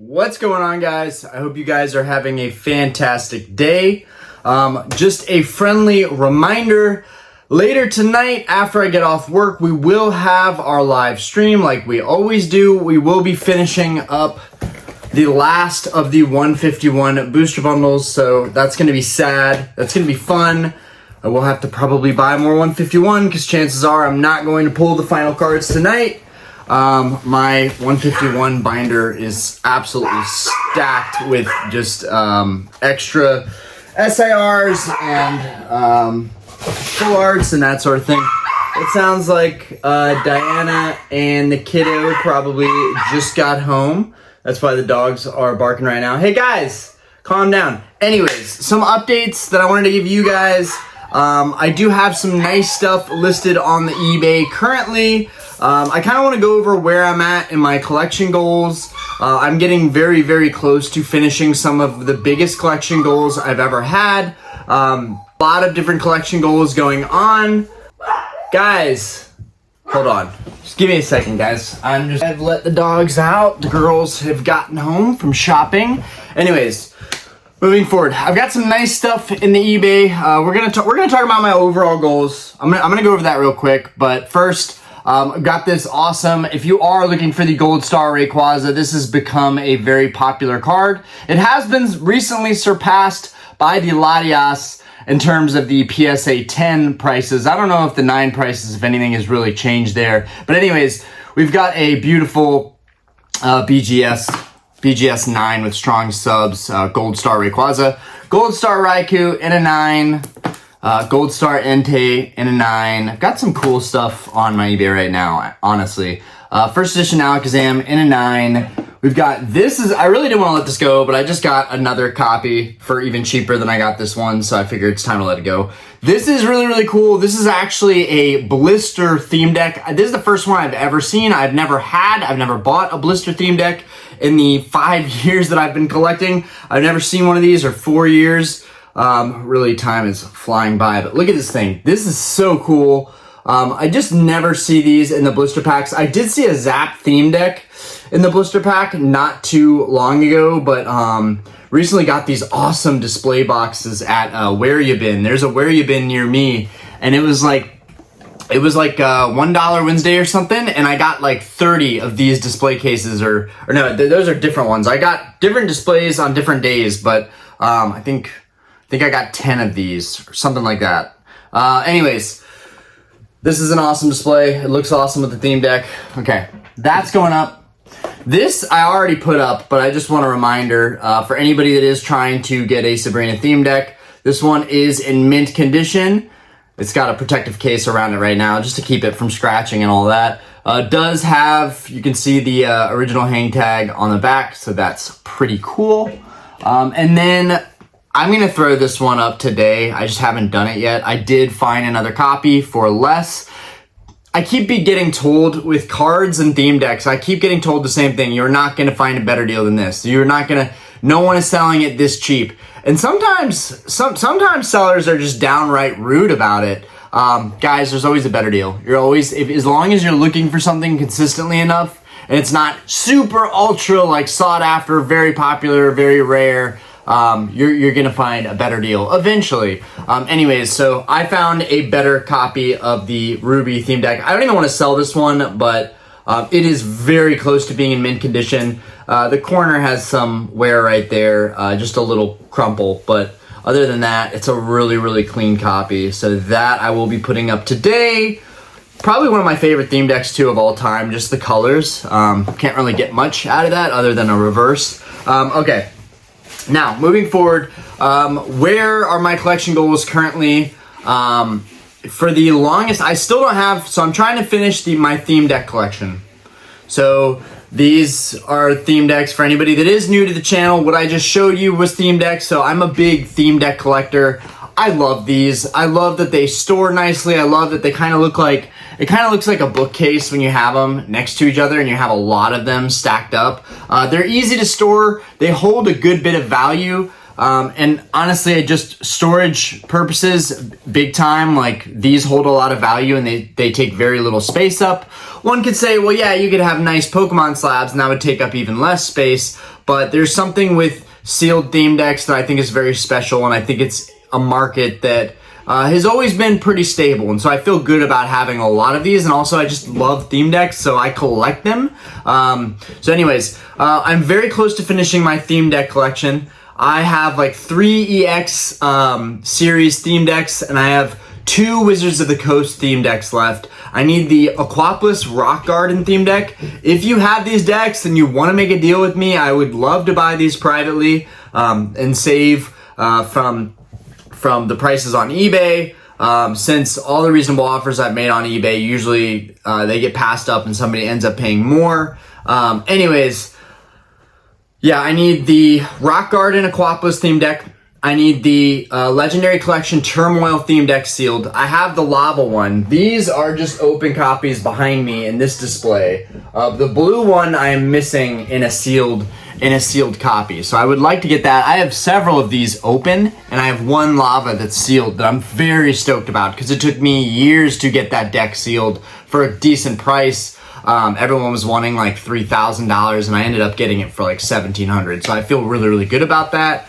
What's going on, guys? I hope you guys are having a fantastic day. Just a friendly reminder, later tonight after I get off work, we will have our live stream like we always do. We will be finishing up the last of the 151 booster bundles, so that's going to be sad. That's going to be fun. I will have to probably buy more 151 because chances are I'm not going to pull the final cards tonight. My 151 binder is absolutely stacked with just extra SIRs and full arts and that sort of thing. It sounds like Diana and the kiddo probably just got home. That's why the dogs are barking right now. Hey guys, calm down. Anyways, some updates that I wanted to give you guys. I do have some nice stuff listed on the eBay currently. I kind of want to go over where I'm at in my collection goals. I'm getting very, very close to finishing some of the biggest collection goals I've ever had. A lot of different collection goals going on. Guys, hold on. Just give me a second, guys. I've let the dogs out. The girls have gotten home from shopping. Anyways, moving forward, I've got some nice stuff in the eBay. We're gonna talk about my overall goals. I'm gonna go over that real quick, but first, I've got this awesome. If you are looking for the Gold Star Rayquaza, this has become a very popular card. It has been recently surpassed by the Latias in terms of the PSA 10 prices. I don't know if the 9 prices, if anything, has really changed there. But anyways, we've got a beautiful BGS 9 with strong subs, Gold Star Rayquaza, Gold Star Raikou in a 9, Gold Star Entei in a 9. I've got some cool stuff on my eBay right now, honestly. First edition Alakazam in a 9. We've got I really didn't want to let this go, but I just got another copy for even cheaper than I got this one, so I figured it's time to let it go. This is really, really cool. This is actually a blister theme deck. This is the first one I've ever seen. I've never bought a blister theme deck in the 5 years that I've been collecting. I've never seen one of these, or 4 years. Really, time is flying by, but look at this thing. This is so cool. I just never see these in the blister packs. I did see a Zap theme deck in the blister pack not too long ago, but recently got these awesome display boxes at Where You Been. There's a Where You Been near me, and it was like $1 Wednesday or something, and I got like 30 of these display cases, or no, those are different ones. I got different displays on different days, but I think I got 10 of these or something like that. Anyways, this is an awesome display. It looks awesome with the theme deck. Okay, that's going up. This I already put up, but I just want a reminder for anybody that is trying to get a Sabrina theme deck. This one is in mint condition. It's got a protective case around it right now just to keep it from scratching and all that. Does have, you can see the original hang tag on the back, so that's pretty cool. And then I'm going to throw this one up today. I just haven't done it yet. I did find another copy for less. I keep getting told with cards and theme decks, I keep getting told the same thing. You're not going to find a better deal than this. No one is selling it this cheap. And sometimes sellers are just downright rude about it. Guys, there's always a better deal. As long as you're looking for something consistently enough, and it's not super ultra like sought after, very popular, very rare, you're gonna find a better deal eventually. Anyways, so I found a better copy of the Ruby theme deck. I don't even want to sell this one, but it is very close to being in mint condition. The corner has some wear right there, just a little crumple, but other than that, it's a really, really clean copy. So that I will be putting up today. Probably one of my favorite theme decks too of all time, just the colors. Can't really get much out of that other than a reverse. Okay. Now, moving forward, where are my collection goals currently? For the longest, I still don't have, so I'm trying to finish my theme deck collection. So these are theme decks for anybody that is new to the channel. What I just showed you was theme decks, so I'm a big theme deck collector. I love these. I love that they store nicely. I love that they kind of look like, it kind of looks like a bookcase when you have them next to each other and you have a lot of them stacked up. They're easy to store. They hold a good bit of value. And honestly, just storage purposes, big time. Like, these hold a lot of value and they take very little space up. One could say, well, yeah, you could have nice Pokemon slabs and that would take up even less space. But there's something with sealed theme decks that I think is very special, and I think it's a market that has always been pretty stable, and so I feel good about having a lot of these, and also I just love theme decks, so I collect them. So anyways, I'm very close to finishing my theme deck collection. I have like 3 EX series theme decks, and I have 2 Wizards of the Coast theme decks left. I need the Aquapolis Rock Garden theme deck. If you have these decks and you want to make a deal with me, I would love to buy these privately and save from the prices on eBay. Since all the reasonable offers I've made on eBay, usually they get passed up and somebody ends up paying more. Anyways, yeah, I need the Rock Garden Aquapolis theme deck. I need the Legendary Collection Turmoil theme deck sealed. I have the Lava one. These are just open copies behind me in this display. The blue one I am missing in a sealed copy. So I would like to get that. I have several of these open, and I have one Lava that's sealed that I'm very stoked about because it took me years to get that deck sealed for a decent price. Everyone was wanting like $3,000, and I ended up getting it for like $1,700. So I feel really, really good about that.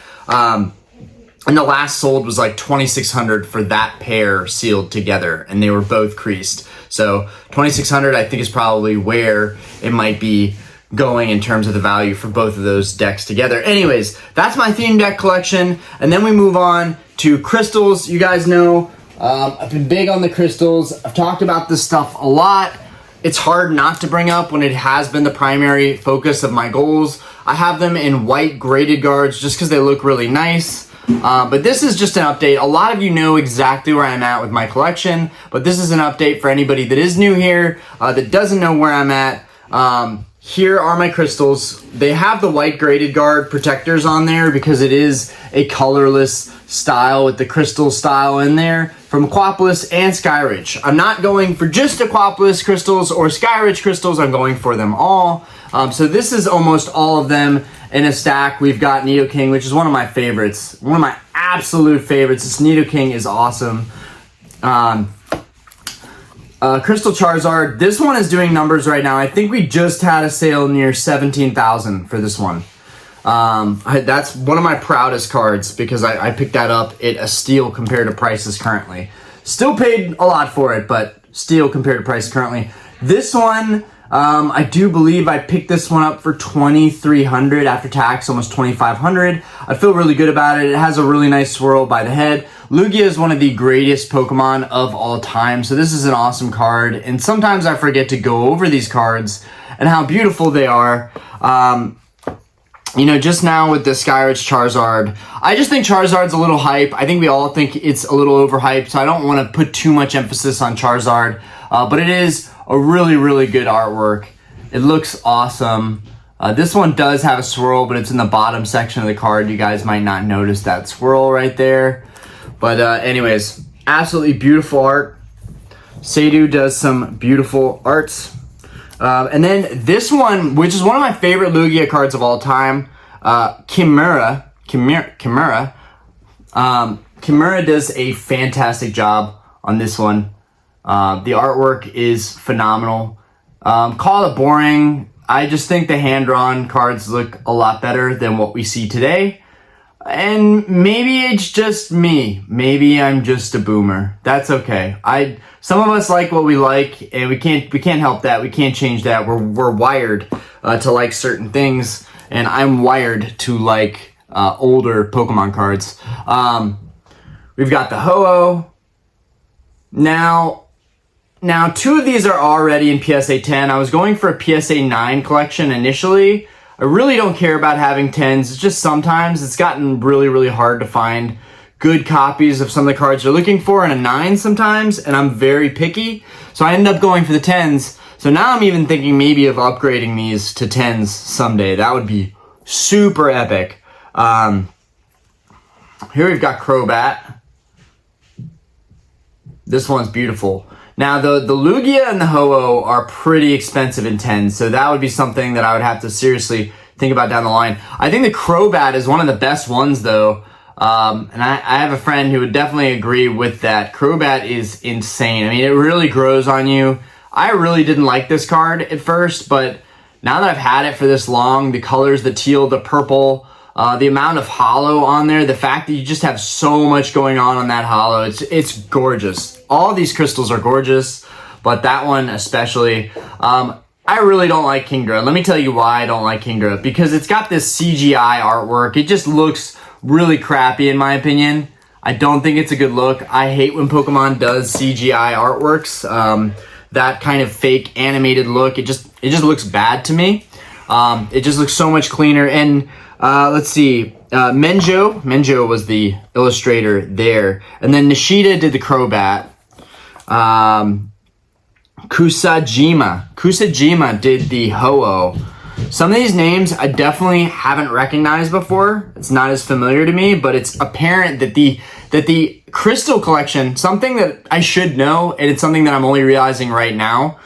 And the last sold was like $2,600 for that pair sealed together, and they were both creased. So $2,600 I think is probably where it might be going in terms of the value for both of those decks together. Anyways, that's my theme deck collection, and then we move on to crystals. You guys know I've been big on the crystals. I've talked about this stuff a lot. It's hard not to bring up when it has been the primary focus of my goals. I have them in white graded guards just because they look really nice. But this is just an update. A lot of you know exactly where I'm at with my collection, but this is an update for anybody that is new here, that doesn't know where I'm at. Here are my crystals. They have the white graded guard protectors on there because it is a colorless style with the crystal style in there from Aquapolis and Skyridge. I'm not going for just Aquapolis crystals or Skyridge crystals. I'm going for them all. So this is almost all of them in a stack. We've got Nidoking, which is one of my favorites. One of my absolute favorites. This Nidoking is awesome. Crystal Charizard. This one is doing numbers right now. I think we just had a sale near 17,000 for this one. That's one of my proudest cards because I picked that up at a steal compared to prices currently. Still paid a lot for it, but steal compared to prices currently. This one, I do believe I picked this one up for $2,300 after tax, almost $2,500. I feel really good about it. It has a really nice swirl by the head. Lugia is one of the greatest Pokemon of all time, so this is an awesome card. And sometimes I forget to go over these cards and how beautiful they are. You know, just now with the Skyridge Charizard, I just think Charizard's a little hype. I think we all think it's a little overhyped, so I don't want to put too much emphasis on Charizard. But it is a really, really good artwork. It looks awesome. This one does have a swirl, but it's in the bottom section of the card. You guys might not notice that swirl right there. But anyways, absolutely beautiful art. Seidu does some beautiful arts. And then this one, which is one of my favorite Lugia cards of all time, Chimera does a fantastic job on this one. The artwork is phenomenal. Call it boring. I just think the hand-drawn cards look a lot better than what we see today. And maybe it's just me. Maybe I'm just a boomer. That's okay. Some of us like what we like, and we can't help that. We can't change that. We're wired to like certain things, and I'm wired to like older Pokemon cards. We've got the Ho-Oh. Now 2 of these are already in PSA 10. I was going for a PSA 9 collection initially. I really don't care about having 10s. It's just sometimes it's gotten really, really hard to find good copies of some of the cards you're looking for in a 9 sometimes, and I'm very picky. So I ended up going for the 10s. So now I'm even thinking maybe of upgrading these to 10s someday. That would be super epic. Here we've got Crobat. This one's beautiful. Now, the Lugia and the Ho-Oh are pretty expensive in 10s, so that would be something that I would have to seriously think about down the line. I think the Crobat is one of the best ones though. And I have a friend who would definitely agree with that. Crobat is insane. I mean, it really grows on you. I really didn't like this card at first, but now that I've had it for this long, the colors, the teal, the purple, the amount of holo on there, the fact that you just have so much going on that holo, it's gorgeous. All these crystals are gorgeous, but that one especially. I really don't like Kingdra. Let me tell you why I don't like Kingdra. Because it's got this CGI artwork. It just looks really crappy in my opinion. I don't think it's a good look. I hate when Pokemon does CGI artworks. That kind of fake animated look, it just looks bad to me. It just looks so much cleaner. And let's see, Menjo was the illustrator there. And then Nishida did the Crobat. Kusajima did the Ho-Oh. Some of these names I definitely haven't recognized before. It's not as familiar to me, but it's apparent that the Crystal Collection, something that I should know, and it's something that I'm only realizing right now,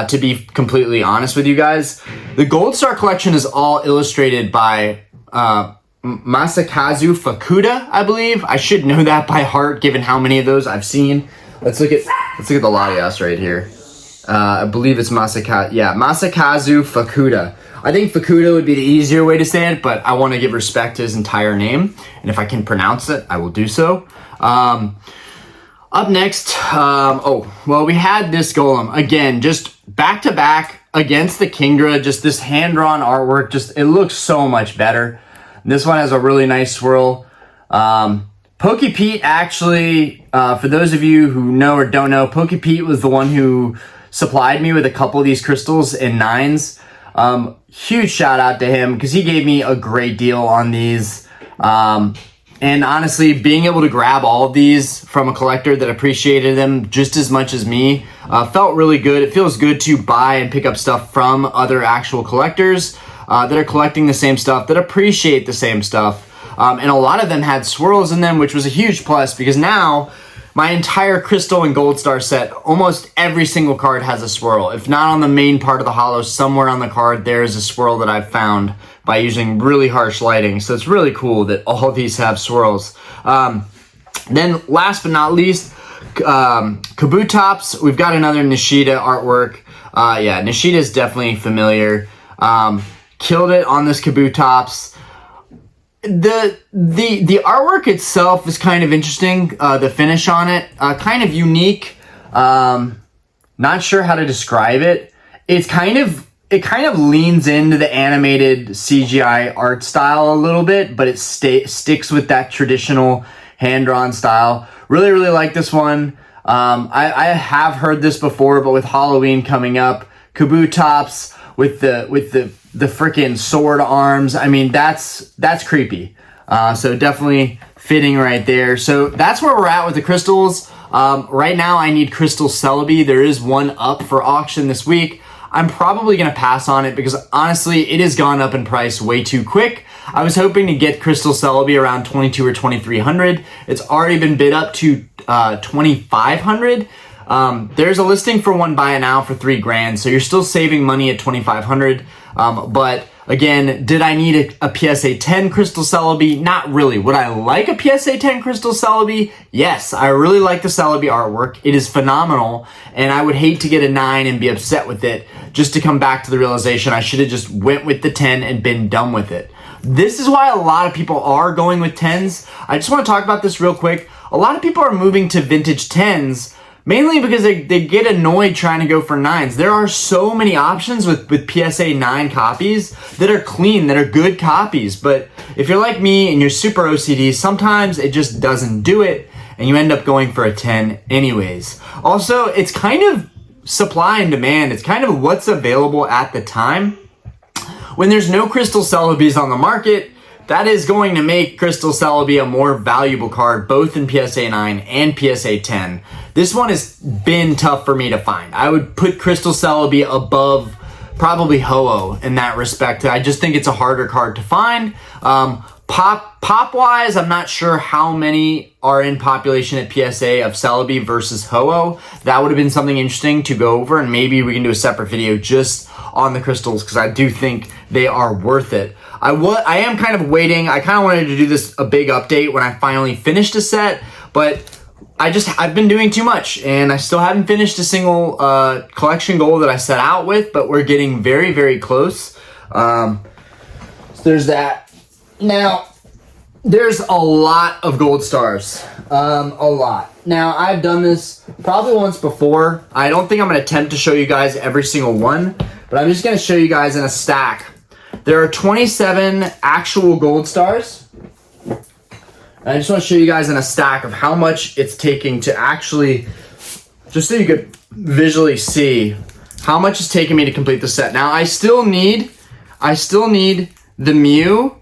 to be completely honest with you guys. The Gold Star Collection is all illustrated by Masakazu Fukuda, I believe. I should know that by heart, given how many of those I've seen. Let's look at the Latias right here. I believe it's Masakazu Fukuda. I think Fukuda would be the easier way to say it, but I want to give respect to his entire name, and if I can pronounce it, I will do so. Up next, we had this Golem. Again, just back-to-back against the Kingdra, just this hand-drawn artwork, it looks so much better. This one has a really nice swirl. Pokepete actually, for those of you who know or don't know, Pokepete was the one who supplied me with a couple of these crystals in 9s. Huge shout out to him because he gave me a great deal on these. And honestly, being able to grab all of these from a collector that appreciated them just as much as me felt really good. It feels good to buy and pick up stuff from other actual collectors that are collecting the same stuff, that appreciate the same stuff. And a lot of them had swirls in them, which was a huge plus because now my entire Crystal and Gold Star set, almost every single card has a swirl. If not on the main part of the holo, somewhere on the card, there is a swirl that I've found by using really harsh lighting. So it's really cool that all of these have swirls. Then last but not least, Kabutops. We've got another Nishida artwork. Nishida is definitely familiar. Killed it on this Kabutops. The artwork itself is kind of interesting. The finish on it, kind of unique. Not sure how to describe it. It kind of leans into the animated CGI art style a little bit, but it sticks with that traditional hand-drawn style. Really, really like this one. I have heard this before, but with Halloween coming up, Kabutops with the freaking sword arms. I mean, that's creepy. So definitely fitting right there. So that's where we're at with the crystals. Right now I need Crystal Celebi. There is one up for auction this week. I'm probably going to pass on it because honestly, it has gone up in price way too quick. I was hoping to get Crystal Celebi around 22 or 2300. It's already been bid up to 2500. There's a listing for one buy now for $3,000, so you're still saving money at 2,500. But again, did I need a PSA 10 Crystal Celebi? Not really. Would I like a PSA 10 Crystal Celebi? Yes, I really like the Celebi artwork. It is phenomenal, and I would hate to get a 9 and be upset with it just to come back to the realization I should have just went with the 10 and been done with it. This is why a lot of people are going with 10s. I just want to talk about this real quick. A lot of people are moving to vintage 10s mainly because they get annoyed trying to go for 9s. There are so many options with PSA 9 copies that are clean, that are good copies. But if you're like me and you're super OCD, sometimes it just doesn't do it and you end up going for a 10 anyways. Also, it's kind of supply and demand. It's kind of what's available at the time. When there's no Crystal Celebis on the market, that is going to make Crystal Celebi a more valuable card, both in PSA 9 and PSA 10. This one has been tough for me to find. I would put Crystal Celebi above probably Ho-Oh in that respect. I just think it's a harder card to find. Pop-wise, I'm not sure how many are in population at PSA of Celebi versus Ho-Oh. That would have been something interesting to go over, and maybe we can do a separate video just on the crystals, because I do think they are worth it. I am kind of waiting. I kind of wanted to do this a big update when I finally finished a set, but I've been doing too much, and I still haven't finished a single collection goal that I set out with, but we're getting very, very close. So there's that. Now, there's a lot of gold stars. A lot. Now, I've done this probably once before. I don't think I'm going to attempt to show you guys every single one, but I'm just going to show you guys in a stack. There are 27 actual gold stars. I just want to show you guys in a stack of how much it's taking to actually, just so you could visually see how much it's taking me to complete the set. Now, I still need the Mew.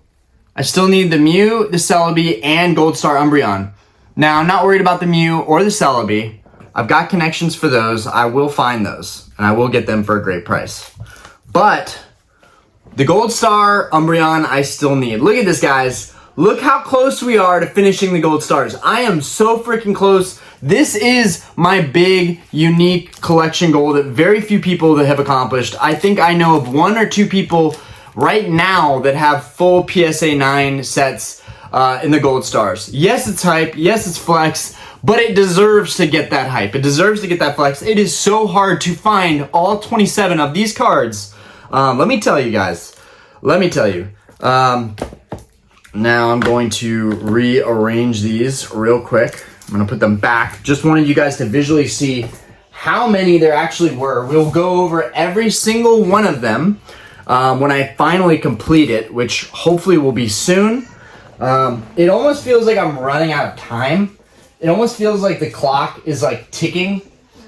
I still need the Mew, the Celebi, and Gold Star Umbreon. Now, I'm not worried about the Mew or the Celebi. I've got connections for those. I will find those, and I will get them for a great price. But the Gold Star Umbreon, I still need. Look at this, guys. Look how close we are to finishing the gold stars. I am so freaking close. This is my big, unique collection goal that very few people that have accomplished. I think I know of 1 or 2 people right now that have full PSA 9 sets in the gold stars. Yes, it's hype. Yes, it's flex, but it deserves to get that hype. It deserves to get that flex. It is so hard to find all 27 of these cards. Let me tell you guys. Let me tell you. Now I'm going to rearrange these real quick. I'm going to put them back. Just wanted you guys to visually see how many there actually were. We'll go over every single one of them when I finally complete it, which hopefully will be soon. It almost feels like I'm running out of time. It almost feels like the clock is like ticking.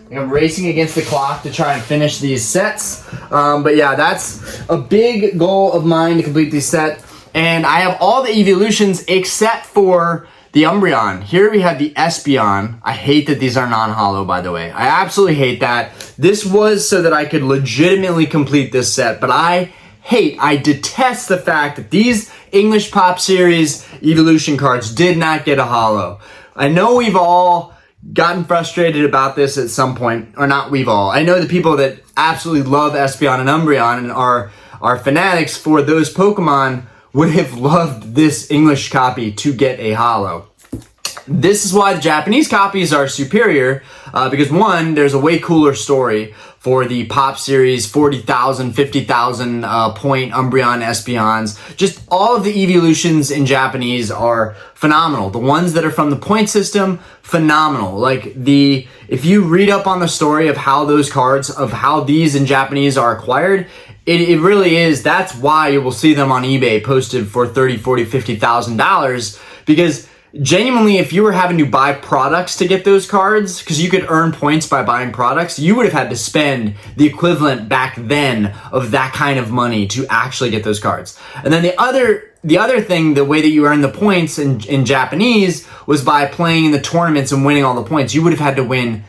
Like I'm racing against the clock to try and finish these sets. But yeah, that's a big goal of mine to complete these sets. And I have all the evolutions except for the Umbreon. Here we have the Espeon. I hate that these are non-holo, by the way. I absolutely hate that. This was so that I could legitimately complete this set, but I detest the fact that these English Pop Series evolution cards did not get a holo. I know we've all gotten frustrated about this at some point, or not we've all. I know the people that absolutely love Espeon and Umbreon and are fanatics for those Pokemon would have loved this English copy to get a holo. This is why the Japanese copies are superior, because one, there's a way cooler story for the Pop Series 40,000, 50,000 point Umbreon Espeons. Just all of the evolutions in Japanese are phenomenal. The ones that are from the point system, phenomenal. Like if you read up on the story of how those cards, of how these in Japanese are acquired, it really is. That's why you will see them on eBay posted for $30,000, $40,000, $50,000, because genuinely, if you were having to buy products to get those cards, because you could earn points by buying products, you would have had to spend the equivalent back then of that kind of money to actually get those cards. And then the other thing, the way that you earn the points in Japanese was by playing in the tournaments and winning all the points. You would have had to win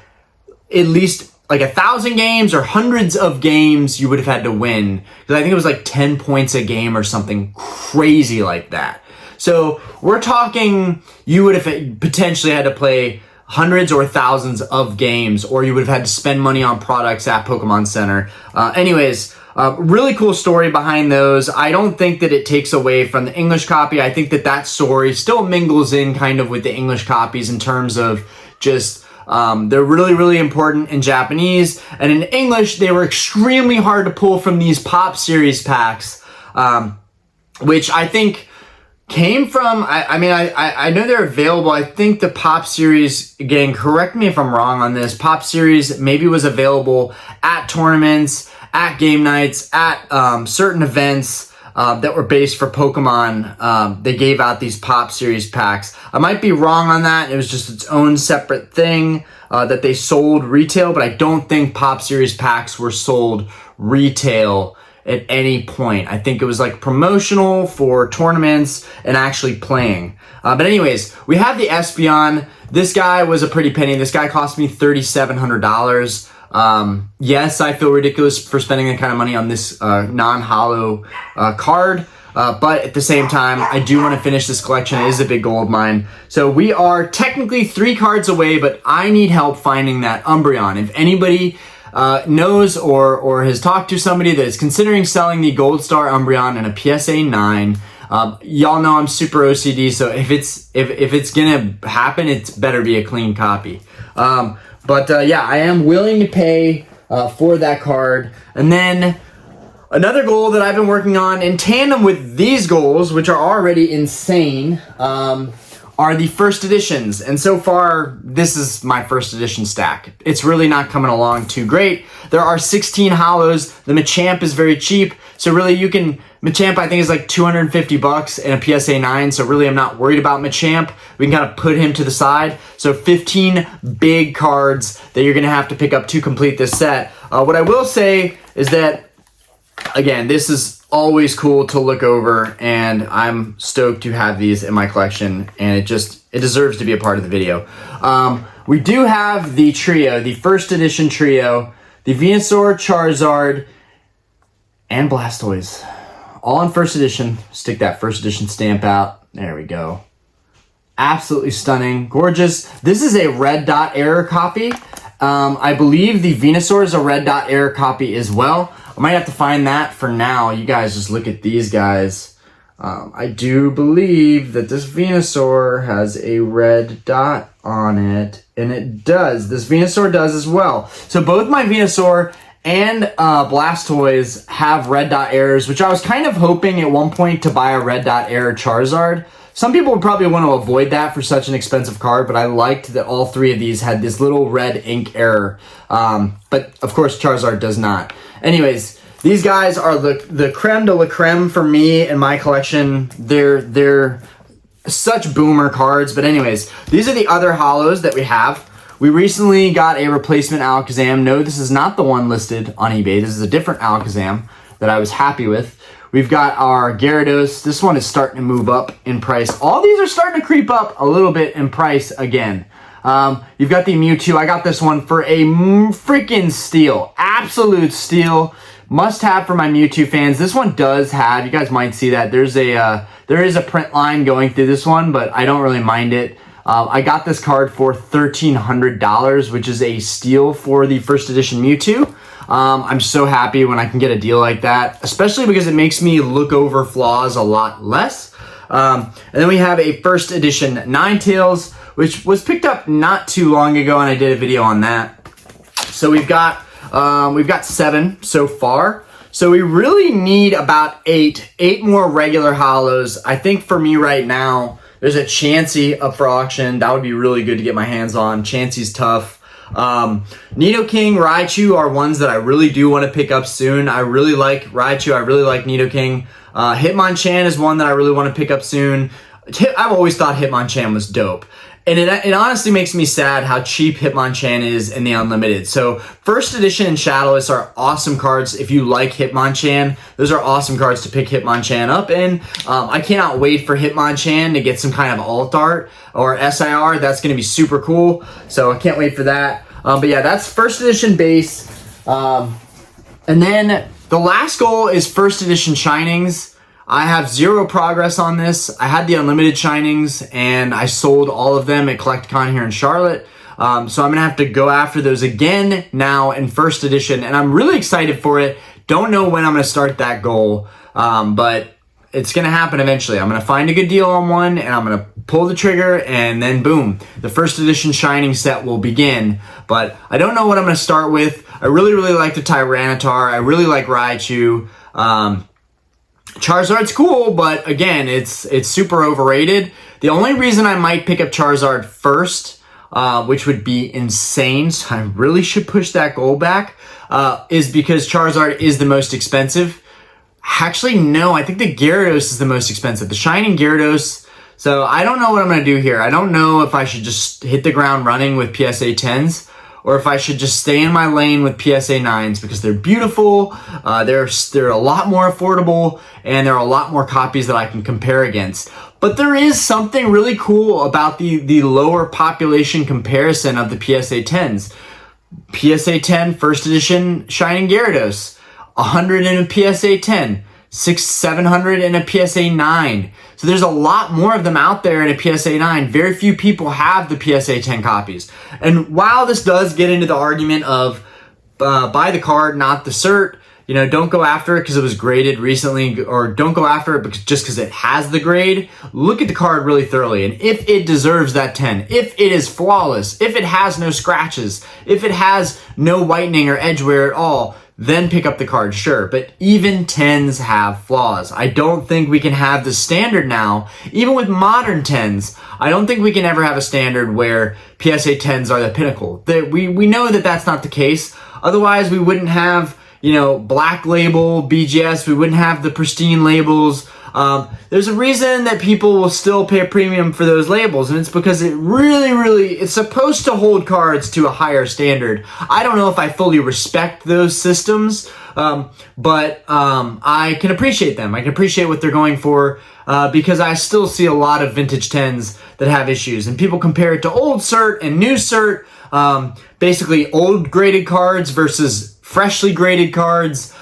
at least like 1,000 games or hundreds of games you would have had to win. Because I think it was like 10 points a game or something crazy like that. So we're talking, you would have potentially had to play hundreds or thousands of games, or you would have had to spend money on products at Pokemon Center. Really cool story behind those. I don't think that it takes away from the English copy. I think that story still mingles in kind of with the English copies in terms of just, they're really, really important in Japanese. And in English, they were extremely hard to pull from these Pop Series packs, which I think came from, I know they're available. I think the Pop Series, again, correct me if I'm wrong on this, Pop Series maybe was available at tournaments, at game nights, at certain events that were based for Pokemon. They gave out these Pop Series packs. I might be wrong on that. It was just its own separate thing that they sold retail, but I don't think Pop Series packs were sold retail at any point. I think it was like promotional for tournaments and actually playing. But anyways, we have the Espeon. This guy was a pretty penny. This guy cost me $3,700. Yes, I feel ridiculous for spending that kind of money on this non-holo card. But at the same time, I do want to finish this collection. It is a big goal of mine. So we are technically 3 cards away, but I need help finding that Umbreon. If anybody knows or has talked to somebody that is considering selling the Gold Star Umbreon in a PSA 9. Y'all know I'm super OCD, so if it's gonna happen, it's better be a clean copy. Yeah, I am willing to pay for that card. And then another goal that I've been working on in tandem with these goals, which are already insane, are the first editions. And so far, this is my first edition stack. It's really not coming along too great. There are 16 holos. The Machamp is very cheap. So really Machamp I think is like 250 bucks in a PSA 9. So really I'm not worried about Machamp. We can kind of put him to the side. So 15 big cards that you're gonna have to pick up to complete this set. What I will say is that, again, this is always cool to look over, and I'm stoked to have these in my collection, and it deserves to be a part of the video. We do have the trio, the first edition trio, the Venusaur, Charizard, and Blastoise. All in first edition. Stick that first edition stamp out. There we go. Absolutely stunning. Gorgeous. This is a red dot error copy. I believe the Venusaur is a red dot error copy as well. I might have to find that for now. You guys just look at these guys. I do believe that this Venusaur has a red dot on it, and it does. This Venusaur does as well. So both my Venusaur and Blastoise have red dot errors, which I was kind of hoping at one point to buy a red dot error Charizard. Some people would probably want to avoid that for such an expensive card, but I liked that all three of these had this little red ink error. But of course Charizard does not. Anyways, these guys are the creme de la creme for me and my collection. They're such boomer cards. But anyways, these are the other holos that we have. We recently got a replacement Alakazam. No, this is not the one listed on eBay. This is a different Alakazam that I was happy with. We've got our Gyarados. This one is starting to move up in price. All these are starting to creep up a little bit in price again. You've got the Mewtwo. I got this one for a freaking steal. Absolute steal. Must have for my Mewtwo fans. This one does have, you guys might see that, there is a print line going through this one, but I don't really mind it. I got this card for $1,300, which is a steal for the first edition Mewtwo. I'm so happy when I can get a deal like that, especially because it makes me look over flaws a lot less. And then we have a first edition Ninetales, which was picked up not too long ago, and I did a video on that. So we've got 7 so far. So we really need about 8 more regular holos. I think for me right now, there's a Chansey up for auction. That would be really good to get my hands on. Chansey's tough. Nidoking, Raichu are ones that I really do want to pick up soon. I really like Raichu. I really like Nidoking. Hitmonchan is one that I really want to pick up soon. I've always thought Hitmonchan was dope. And it honestly makes me sad how cheap Hitmonchan is in the Unlimited. So first edition and Shadowless are awesome cards. If you like Hitmonchan, those are awesome cards to pick Hitmonchan up in. I cannot wait for Hitmonchan to get some kind of alt art or SIR. That's going to be super cool. So I can't wait for that. But yeah, that's first edition base. And then the last goal is first edition Shinings. I have 0 progress on this. I had the Unlimited Shinings, and I sold all of them at CollectCon here in Charlotte. So I'm going to have to go after those again now in first edition, and I'm really excited for it. Don't know when I'm going to start that goal, but it's going to happen eventually. I'm going to find a good deal on one, and I'm going to pull the trigger, and then boom, the first edition Shining set will begin. But I don't know what I'm going to start with. I really like the Tyranitar. I really like Raichu. Charizard's cool, but again, it's super overrated. The only reason I might pick up Charizard first, which would be insane, so I really should push that goal back, is because Charizard is the most expensive. Actually, no, I think the Gyarados is the most expensive. The Shining Gyarados. So I don't know what I'm going to do here. I don't know if I should just hit the ground running with PSA 10s or if I should just stay in my lane with PSA 9s because they're beautiful, they're a lot more affordable, and there are a lot more copies that I can compare against. But there is something really cool about the lower population comparison of the PSA 10s. PSA 10 first edition Shining Gyarados, 100 in a PSA 10, 700 in a PSA 9. So there's a lot more of them out there in a PSA 9. Very few people have the PSA 10 copies. And while this does get into the argument of buy the card, not the cert. You know, don't go after it because it was graded recently, or don't go after it just because it has the grade. Look at the card really thoroughly, and if it deserves that 10, if it is flawless, if it has no scratches, if it has no whitening or edge wear at all, then pick up the card, sure. But even 10s have flaws. I don't think we can have the standard now, even with modern 10s, I don't think we can ever have a standard where PSA 10s are the pinnacle. We know that that's not the case. Otherwise, we wouldn't have, you know, black label BGS. We wouldn't have the pristine labels. There's a reason that people will still pay a premium for those labels, and it's because it really, it's supposed to hold cards to a higher standard. I don't know if I fully respect those systems, but I can appreciate them. I can appreciate what they're going for, because I still see a lot of vintage 10s that have issues, and people compare it to old cert and new cert, basically old graded cards versus freshly graded cards.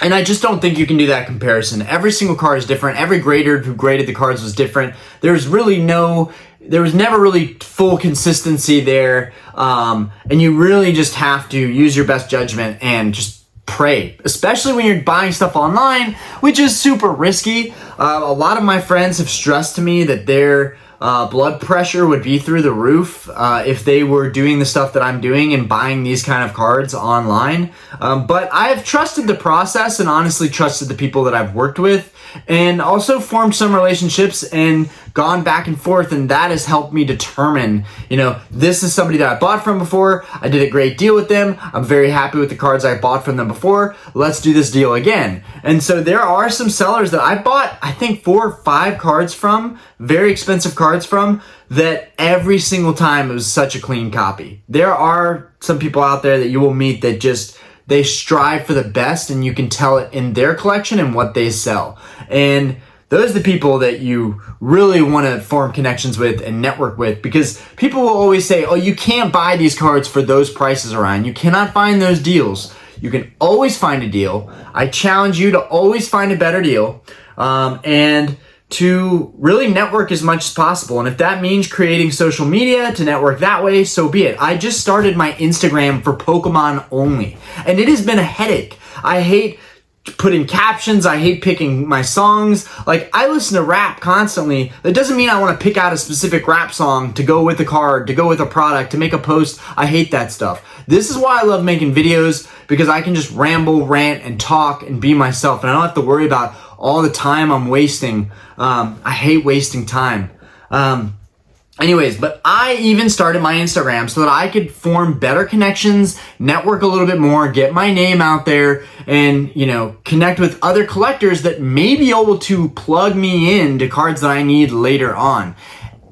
And I just don't think you can do that comparison. Every single card is different. Every grader who graded the cards was different. There was never really full consistency there. And you really just have to use your best judgment and just pray, especially when you're buying stuff online, which is super risky. A lot of my friends have stressed to me that their blood pressure would be through the roof if they were doing the stuff that I'm doing and buying these kind of cards online. But I have trusted the process and honestly trusted the people that I've worked with, and also formed some relationships and gone back and forth, and that has helped me determine, you know, this is somebody that I bought from before. I did a great deal with them. I'm very happy with the cards I bought from them before. Let's do this deal again. And so there are some sellers that I bought, I think 4 or 5 cards from, very expensive cards from, that every single time it was such a clean copy. There are some people out there that you will meet that just, they strive for the best, and you can tell it in their collection and what they sell. And those are the people that you really want to form connections with and network with, because people will always say, oh, you can't buy these cards for those prices, Orion. You cannot find those deals. You can always find a deal. I challenge you to always find a better deal, and to really network as much as possible. And if that means creating social media to network that way, so be it. I just started my Instagram for Pokemon only, and it has been a headache. I hate putting captions. I hate picking my songs. Like, I listen to rap constantly. That doesn't mean I want to pick out a specific rap song to go with a card, to go with a product, to make a post. I hate that stuff. This is why I love making videos, because I can just ramble, rant, and talk and be myself, and I don't have to worry about all the time I'm wasting. I hate wasting time. Anyways, but I even started my Instagram so that I could form better connections, network a little bit more, get my name out there, and, you know, connect with other collectors that may be able to plug me in to cards that I need later on.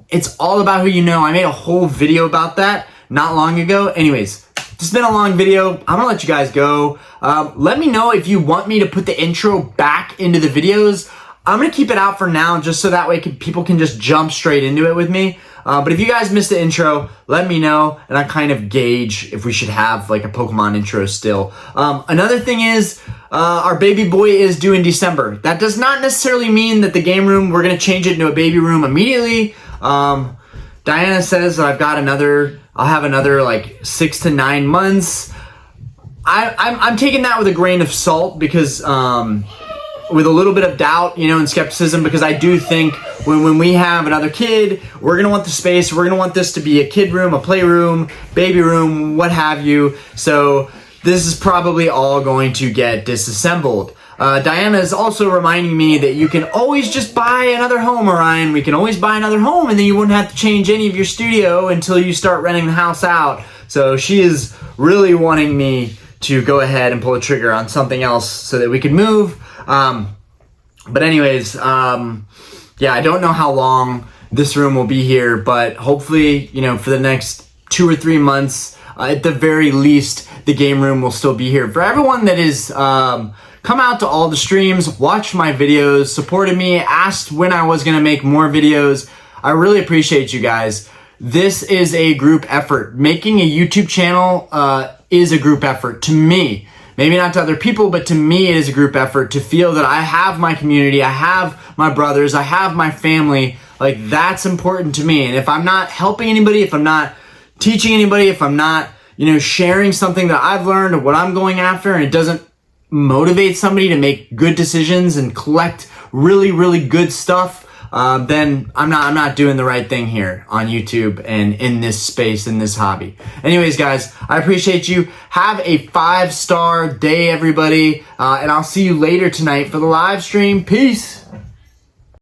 It's all about who you know. I made a whole video about that not long ago. Anyways, this has been a long video. I'm gonna let you guys go. Let me know if you want me to put the intro back into the videos. I'm gonna keep it out for now, just so that way people can just jump straight into it with me. But if you guys missed the intro, let me know, and I kind of gauge if we should have like a Pokemon intro still. Another thing is, our baby boy is due in December. That does not necessarily mean that the game room, we're gonna change it into a baby room immediately. Diana says that I'll have another like 6 to 9 months. I'm taking that with a grain of salt, because with a little bit of doubt, you know, and skepticism, because I do think when we have another kid, we're gonna want the space. We're gonna want this to be a kid room, a playroom, baby room, what have you. So this is probably all going to get disassembled. Diana is also reminding me that you can always just buy another home, Orion. We can always buy another home, and then you wouldn't have to change any of your studio until you start renting the house out. So she is really wanting me to go ahead and pull the trigger on something else so that we can move. But anyways, yeah, I don't know how long this room will be here, but hopefully, you know, for the next 2 or 3 months, at the very least, the game room will still be here. For everyone that is, come out to all the streams, watched my videos, supported me, asked when I was gonna make more videos, I really appreciate you guys. This is a group effort. Making a YouTube channel, is a group effort to me. Maybe not to other people, but to me it is a group effort to feel that I have my community, I have my brothers, I have my family. Like, that's important to me. And if I'm not helping anybody, if I'm not teaching anybody, if I'm not, sharing something that I've learned or what I'm going after, and it doesn't motivate somebody to make good decisions and collect really, really good stuff, then I'm not doing the right thing here on YouTube and in this space, in this hobby. Anyways, guys, I appreciate you. Have a 5-star day, everybody. And I'll see you later tonight for the live stream. Peace.